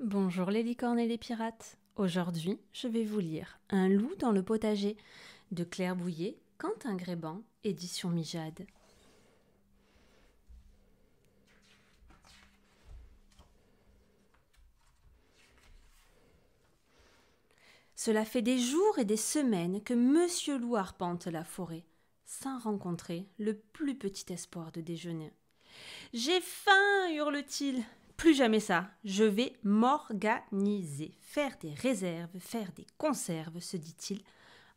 Bonjour les licornes et les pirates. Aujourd'hui, je vais vous lire Un loup dans le potager de Claire Bouillet, Quentin Gréban, édition Mijade. Cela fait des jours et des semaines que Monsieur Loup arpente la forêt, sans rencontrer le plus petit espoir de déjeuner. « J'ai faim !» hurle-t-il. « Plus jamais ça, je vais m'organiser, faire des réserves, faire des conserves, se dit-il,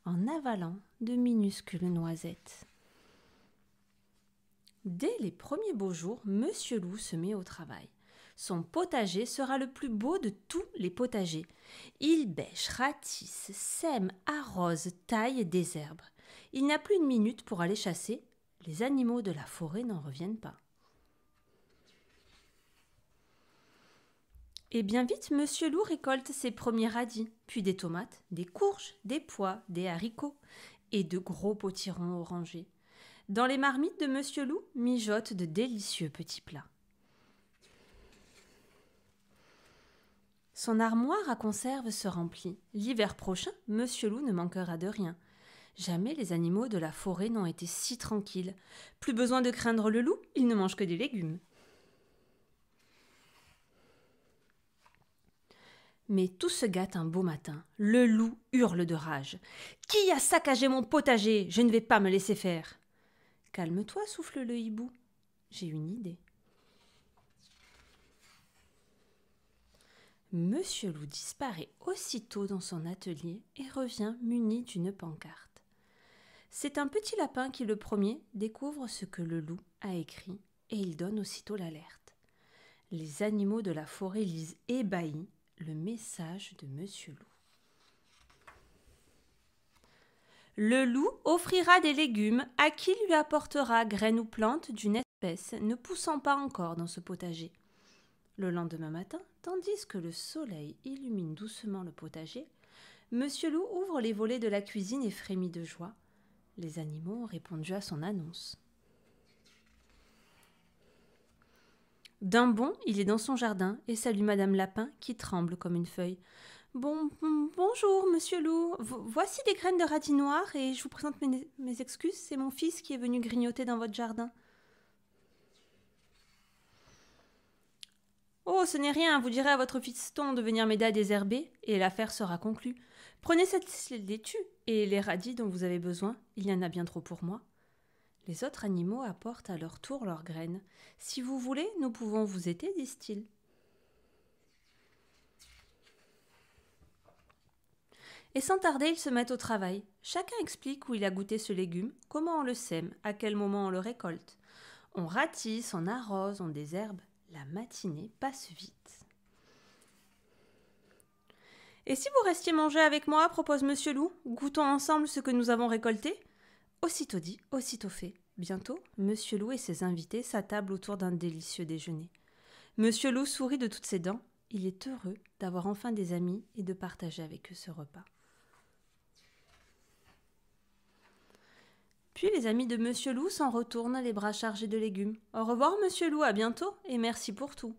en avalant de minuscules noisettes. Dès les premiers beaux jours, Monsieur Loup se met au travail. Son potager sera le plus beau de tous les potagers. Il bêche, ratisse, sème, arrose, taille et désherbe. Il n'a plus une minute pour aller chasser. Les animaux de la forêt n'en reviennent pas. Et bien vite, Monsieur Loup récolte ses premiers radis, puis des tomates, des courges, des pois, des haricots et de gros potirons orangés. Dans les marmites de Monsieur Loup mijotent de délicieux petits plats. Son armoire à conserve se remplit. L'hiver prochain, Monsieur Loup ne manquera de rien. Jamais les animaux de la forêt n'ont été si tranquilles. Plus besoin de craindre le loup, il ne mange que des légumes. Mais tout se gâte un beau matin. Le loup hurle de rage. « Qui a saccagé mon potager ? Je ne vais pas me laisser faire !»« Calme-toi, souffle le hibou. J'ai une idée. » Monsieur Loup disparaît aussitôt dans son atelier et revient muni d'une pancarte. C'est un petit lapin qui, le premier, découvre ce que le loup a écrit et il donne aussitôt l'alerte. Les animaux de la forêt lisent ébahis le message de Monsieur Loup. Le loup offrira des légumes à qui lui apportera graines ou plantes d'une espèce ne poussant pas encore dans ce potager. Le lendemain matin, tandis que le soleil illumine doucement le potager, Monsieur Loup ouvre les volets de la cuisine et frémit de joie. Les animaux ont répondu à son annonce. D'un bond, il est dans son jardin et salue Madame Lapin qui tremble comme une feuille. « Bonjour, Monsieur Loup. Voici des graines de radis noirs et je vous présente mes excuses. C'est mon fils qui est venu grignoter dans votre jardin. »« Oh, ce n'est rien. Vous direz à votre fiston de venir m'aider à désherber et l'affaire sera conclue. Prenez cette laitue et les radis dont vous avez besoin. Il y en a bien trop pour moi. » Les autres animaux apportent à leur tour leurs graines. « Si vous voulez, nous pouvons vous aider, disent-ils. » Et sans tarder, ils se mettent au travail. Chacun explique où il a goûté ce légume, comment on le sème, à quel moment on le récolte. On ratisse, on arrose, on désherbe. La matinée passe vite. « Et si vous restiez manger avec moi, propose Monsieur Loup, goûtons ensemble ce que nous avons récolté ?» Aussitôt dit, aussitôt fait. Bientôt, Monsieur Loup et ses invités s'attablent autour d'un délicieux déjeuner. Monsieur Loup sourit de toutes ses dents. Il est heureux d'avoir enfin des amis et de partager avec eux ce repas. Puis les amis de Monsieur Loup s'en retournent les bras chargés de légumes. « Au revoir, Monsieur Loup, à bientôt et merci pour tout. »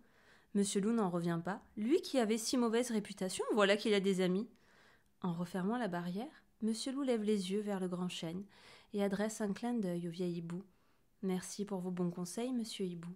Monsieur Loup n'en revient pas. Lui qui avait si mauvaise réputation, voilà qu'il a des amis. En refermant la barrière, Monsieur Loup lève les yeux vers le grand chêne et adresse un clin d'œil au vieil hibou. « Merci pour vos bons conseils, Monsieur Hibou. »